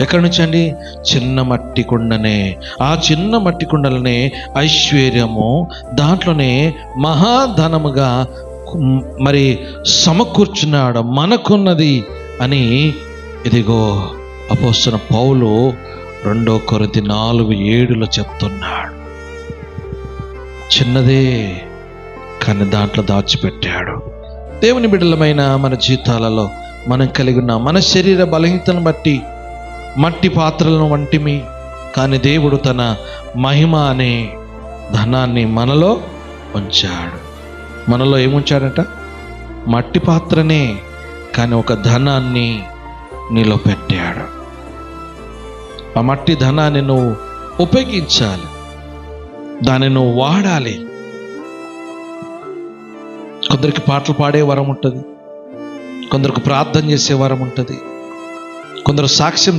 ఎక్కడి నుంచి అండి? చిన్న మట్టి కుండనే. ఆ చిన్న మట్టి కుండలనే ఐశ్వర్యము, దాంట్లోనే మహాధనముగా మరి సమకూర్చున్నాడు మనకున్నది అని. ఇదిగో అపోస్తలుడైన పౌలు 2 కొరింథీ 4:7 చెప్తున్నాడు. చిన్నదే కానీ దాంట్లో దాచిపెట్టాడు. దేవుని బిడ్డలమైన మన జీవితాలలో మనం కలిగి ఉన్న మన శరీర బలహీనతను బట్టి మట్టి పాత్రలను వంటిమి, కానీ దేవుడు తన మహిమ అనే ధనాన్ని మనలో ఉంచాడు. మనలో ఏముంచాడట? మట్టి పాత్రనే, కానీ ఒక ధనాన్ని నీలో పెట్టాడు. ఆ మట్టి ధనాన్ని నువ్వు ఉపయోగించాలి, దాన్ని నువ్వు వాడాలి. కొందరికి పాటలు పాడే వరం ఉంటుంది, కొందరికి ప్రార్థన చేసే వరం ఉంటుంది, కొందరు సాక్ష్యం